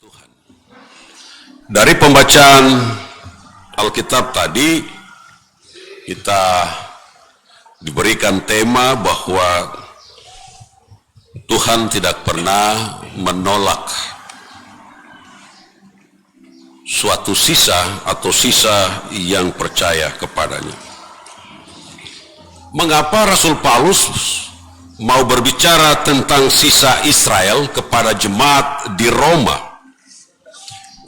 Tuhan. Dari pembacaan Alkitab tadi, kita diberikan tema bahwa Tuhan tidak pernah menolak suatu sisa atau sisa yang percaya kepadanya. Mengapa Rasul Paulus mau berbicara tentang sisa Israel kepada jemaat di Roma?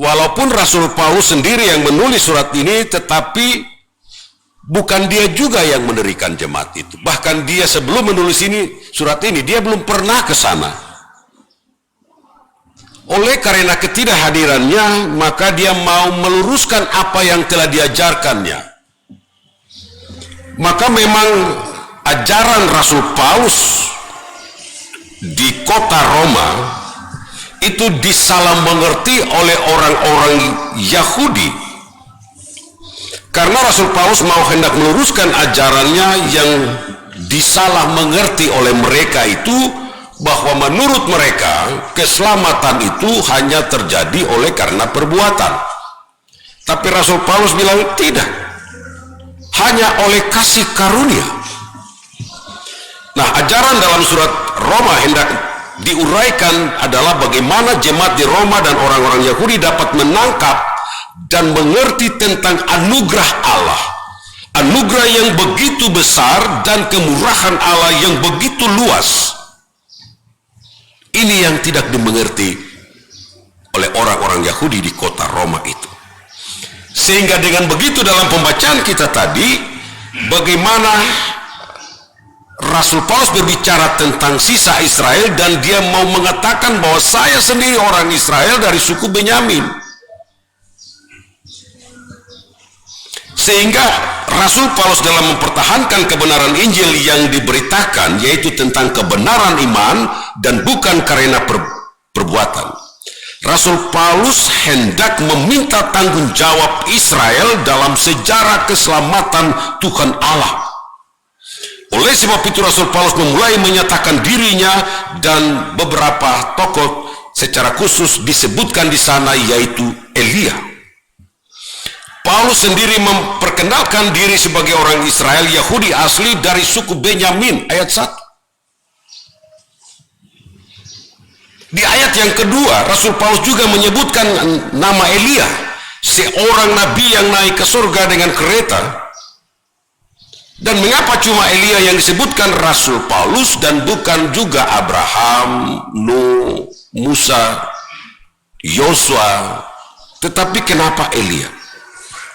Walaupun Rasul Paulus sendiri yang menulis surat ini, tetapi bukan dia juga yang mendirikan jemaat itu. Bahkan dia sebelum menulis surat ini, dia belum pernah ke sana. Oleh karena ketidakhadirannya, maka dia mau meluruskan apa yang telah diajarkannya. Maka memang ajaran Rasul Paulus di kota Roma itu disalah mengerti oleh orang-orang Yahudi. Karena Rasul Paulus mau hendak meluruskan ajarannya yang disalah mengerti oleh mereka itu, bahwa menurut mereka keselamatan itu hanya terjadi oleh karena perbuatan. Tapi Rasul Paulus bilang tidak, hanya oleh kasih karunia. Nah, ajaran dalam surat Roma hendak diuraikan adalah bagaimana jemaat di Roma dan orang-orang Yahudi dapat menangkap dan mengerti tentang anugerah Allah, anugerah yang begitu besar dan kemurahan Allah yang begitu luas. Ini yang tidak dimengerti oleh orang-orang Yahudi di kota Roma itu. Sehingga dengan begitu dalam pembacaan kita tadi, bagaimana Rasul Paulus berbicara tentang sisa Israel, dan dia mau mengatakan bahwa saya sendiri orang Israel dari suku Benyamin. Sehingga Rasul Paulus dalam mempertahankan kebenaran Injil yang diberitakan, yaitu tentang kebenaran iman dan bukan karena perbuatan, Rasul Paulus hendak meminta tanggung jawab Israel dalam sejarah keselamatan Tuhan Allah. Oleh sebab itu Rasul Paulus memulai menyatakan dirinya, dan beberapa tokoh secara khusus disebutkan di sana, yaitu Elia. Paulus sendiri memperkenalkan diri sebagai orang Israel Yahudi asli dari suku Benyamin, ayat 1. Di ayat yang kedua, Rasul Paulus juga menyebutkan nama Elia, seorang nabi yang naik ke surga dengan kereta. Dan mengapa cuma Elia yang disebutkan Rasul Paulus dan bukan juga Abraham, Nuh, Musa, Yosua, tetapi kenapa Elia?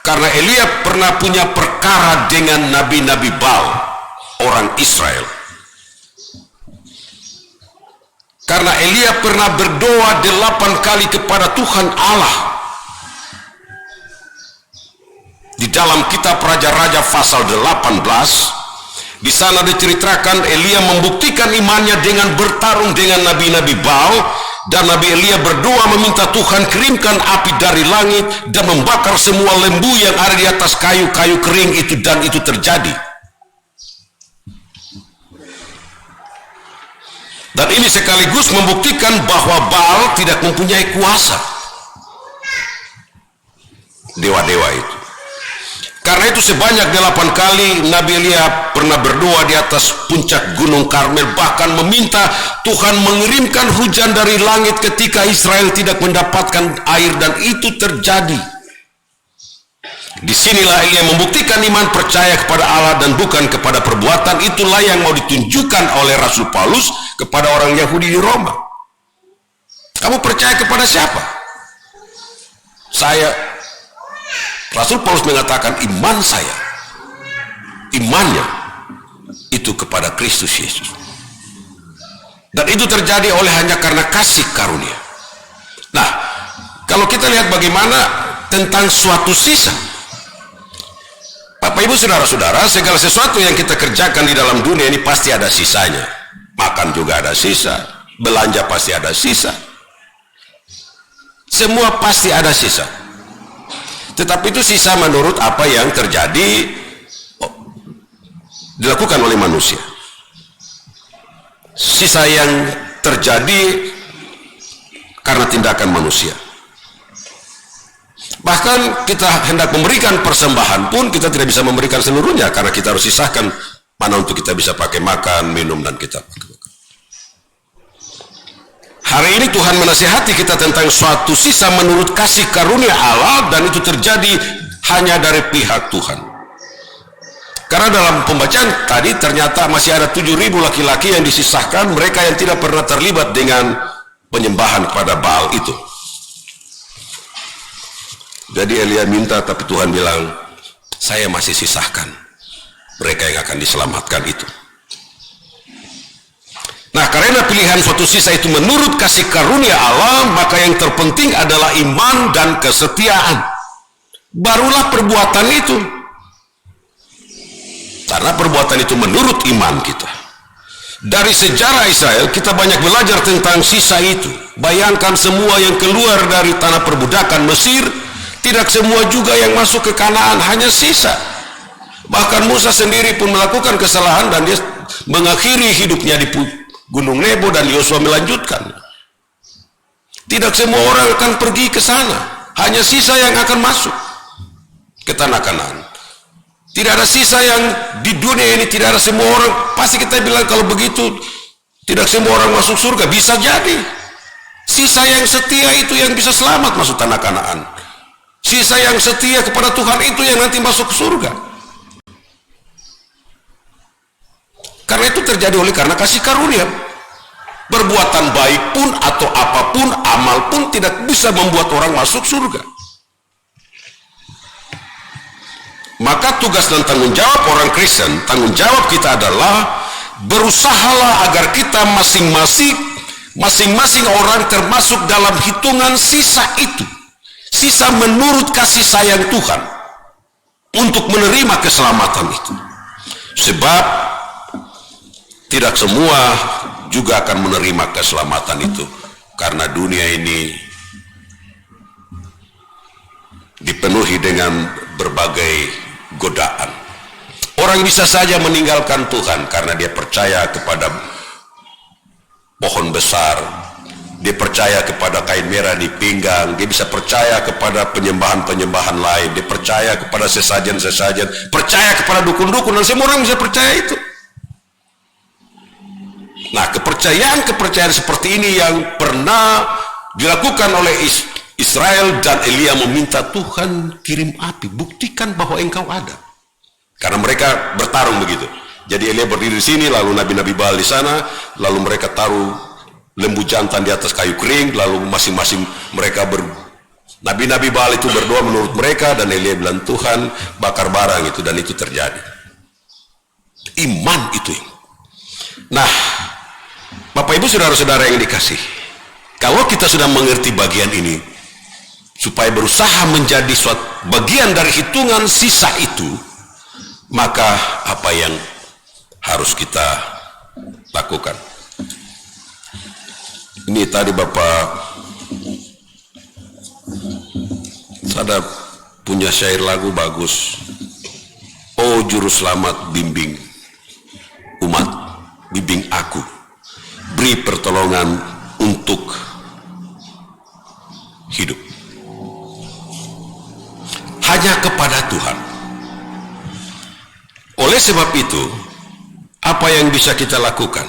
Karena Elia pernah punya perkara dengan nabi-nabi Baal, orang Israel. Karena Elia pernah berdoa 8 kali kepada Tuhan Allah. Di dalam kitab Raja-Raja pasal 18, di sana diceritakan Elia membuktikan imannya dengan bertarung dengan nabi-nabi Baal, dan Nabi Elia berdoa meminta Tuhan kirimkan api dari langit dan membakar semua lembu yang ada di atas kayu-kayu kering itu, dan itu terjadi. Dan ini sekaligus membuktikan bahwa Baal tidak mempunyai kuasa, dewa-dewa itu. Karena itu sebanyak 8 kali Nabi Elia pernah berdoa di atas puncak Gunung Karmel, bahkan meminta Tuhan mengirimkan hujan dari langit ketika Israel tidak mendapatkan air, dan itu terjadi. Disinilah Elia membuktikan iman percaya kepada Allah dan bukan kepada perbuatan. Itulah yang mau ditunjukkan oleh Rasul Paulus kepada orang Yahudi di Roma. Kamu percaya kepada siapa? Saya. Rasul Paulus mengatakan iman saya, imannya itu kepada Kristus Yesus. Dan itu terjadi hanya karena kasih karunia. Nah, kalau kita lihat bagaimana tentang suatu sisa, Bapak Ibu saudara-saudara, segala sesuatu yang kita kerjakan di dalam dunia ini pasti ada sisanya. Makan juga ada sisa, belanja pasti ada sisa, semua pasti ada sisa. Tetapi itu sisa menurut apa yang terjadi, dilakukan oleh manusia. Sisa yang terjadi karena tindakan manusia. Bahkan kita hendak memberikan persembahan pun kita tidak bisa memberikan seluruhnya, karena kita harus sisahkan mana untuk kita bisa pakai makan, minum, dan kita pakai makan. Hari ini Tuhan menasihati kita tentang suatu sisa menurut kasih karunia Allah, dan itu terjadi hanya dari pihak Tuhan. Karena dalam pembacaan tadi ternyata masih ada 7.000 laki-laki yang disisahkan, mereka yang tidak pernah terlibat dengan penyembahan kepada Baal itu. Jadi Elia minta, tapi Tuhan bilang, saya masih sisahkan mereka yang akan diselamatkan itu. Nah, karena pilihan suatu sisa itu menurut kasih karunia Allah, maka yang terpenting adalah iman dan kesetiaan. Barulah perbuatan itu. Karena perbuatan itu menurut iman kita. Dari sejarah Israel, kita banyak belajar tentang sisa itu. Bayangkan semua yang keluar dari tanah perbudakan Mesir, tidak semua juga yang masuk ke Kanaan, hanya sisa. Bahkan Musa sendiri pun melakukan kesalahan dan dia mengakhiri hidupnya di Gunung Nebo, dan Yosua melanjutkan. Tidak semua orang akan pergi ke sana, hanya sisa yang akan masuk ke tanah Kanaan. Tidak ada sisa yang di dunia ini, tidak ada semua orang. Pasti kita bilang kalau begitu tidak semua orang masuk surga. Bisa jadi sisa yang setia itu yang bisa selamat masuk tanah Kanaan. Sisa yang setia kepada Tuhan itu yang nanti masuk ke surga. Karena itu terjadi karena kasih karunia. Perbuatan baik pun atau apapun, amal pun tidak bisa membuat orang masuk surga. Maka tugas dan tanggung jawab orang Kristen, tanggung jawab kita adalah berusahalah agar kita masing-masing orang termasuk dalam hitungan sisa itu. Sisa menurut kasih sayang Tuhan untuk menerima keselamatan itu. Sebab tidak semua juga akan menerima keselamatan itu, karena dunia ini dipenuhi dengan berbagai godaan. Orang bisa saja meninggalkan Tuhan karena dia percaya kepada pohon besar, dia percaya kepada kain merah di pinggang, dia bisa percaya kepada penyembahan-penyembahan lain, dia percaya kepada sesajen-sesajen, percaya kepada dukun-dukun, dan semua orang bisa percaya itu. Nah, kepercayaan seperti ini yang pernah dilakukan oleh Israel, dan Elia meminta, Tuhan kirim api, buktikan bahwa engkau ada. Karena mereka bertarung begitu. Jadi Elia berdiri di sini, lalu nabi-nabi Baal di sana, lalu mereka taruh lembu jantan di atas kayu kering, lalu masing-masing mereka nabi-nabi Baal itu berdoa menurut mereka, dan Elia bilang, Tuhan bakar barang itu, dan itu terjadi. Iman itu. Nah, Bapak Ibu saudara-saudara yang dikasih, kalau kita sudah mengerti bagian ini, supaya berusaha menjadi suatu bagian dari hitungan sisa itu, maka apa yang harus kita lakukan? Ini tadi Bapak ada punya syair lagu bagus. Oh Juru Selamat, bimbing umat, bimbing aku, beri pertolongan untuk hidup. Hanya kepada Tuhan. Oleh sebab itu, apa yang bisa kita lakukan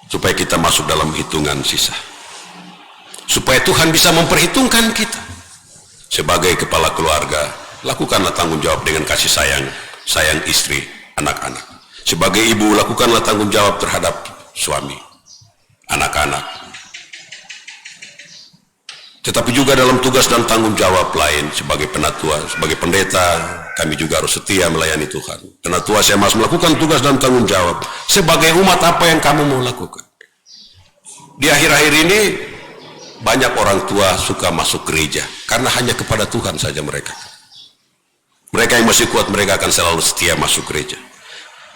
supaya kita masuk dalam hitungan sisa? Supaya Tuhan bisa memperhitungkan kita sebagai kepala keluarga, lakukanlah tanggung jawab dengan kasih sayang istri, anak-anak. Sebagai ibu, lakukanlah tanggung jawab terhadap suami, anak-anak. Tetapi juga dalam tugas dan tanggung jawab lain, sebagai penatua, sebagai pendeta, kami juga harus setia melayani Tuhan. Penatua saya masih melakukan tugas dan tanggung jawab. Sebagai umat, apa yang kamu mau lakukan? Di akhir-akhir ini, banyak orang tua suka masuk gereja, karena hanya kepada Tuhan saja mereka. Mereka yang masih kuat, mereka akan selalu setia masuk gereja.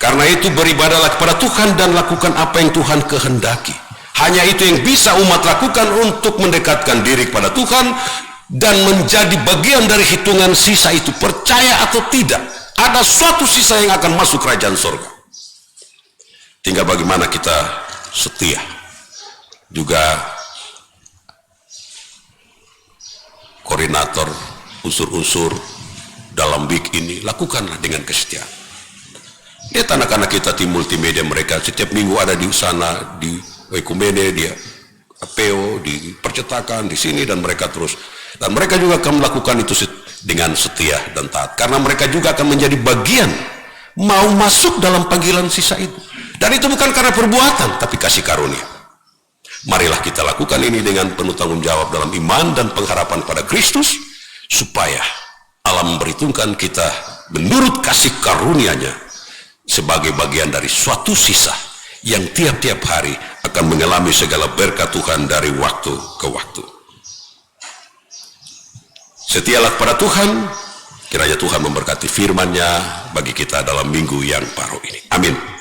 Karena itu beribadahlah kepada Tuhan dan lakukan apa yang Tuhan kehendaki. Hanya itu yang bisa umat lakukan untuk mendekatkan diri kepada Tuhan dan menjadi bagian dari hitungan sisa itu. Percaya atau tidak, ada suatu sisa yang akan masuk kerajaan surga. Tinggal bagaimana kita setia. Juga koordinator unsur-unsur dalam week ini, lakukanlah dengan kesetiaan. Lihat anak-anak kita di multimedia, mereka setiap minggu ada di sana, di Ekumene, di APO, di percetakan, di sini, dan mereka terus. Dan mereka juga akan melakukan itu dengan setia dan taat. Karena mereka juga akan menjadi bagian, mau masuk dalam panggilan sisa itu. Dan itu bukan karena perbuatan, tapi kasih karunia. Marilah kita lakukan ini dengan penuh tanggung jawab dalam iman dan pengharapan pada Kristus, supaya Allah memperhitungkan kita menurut kasih karunia-Nya sebagai bagian dari suatu sisa yang tiap-tiap hari akan mengalami segala berkat Tuhan dari waktu ke waktu. Setialah kepada Tuhan, kiranya Tuhan memberkati firman-Nya bagi kita dalam minggu yang baru ini. Amin.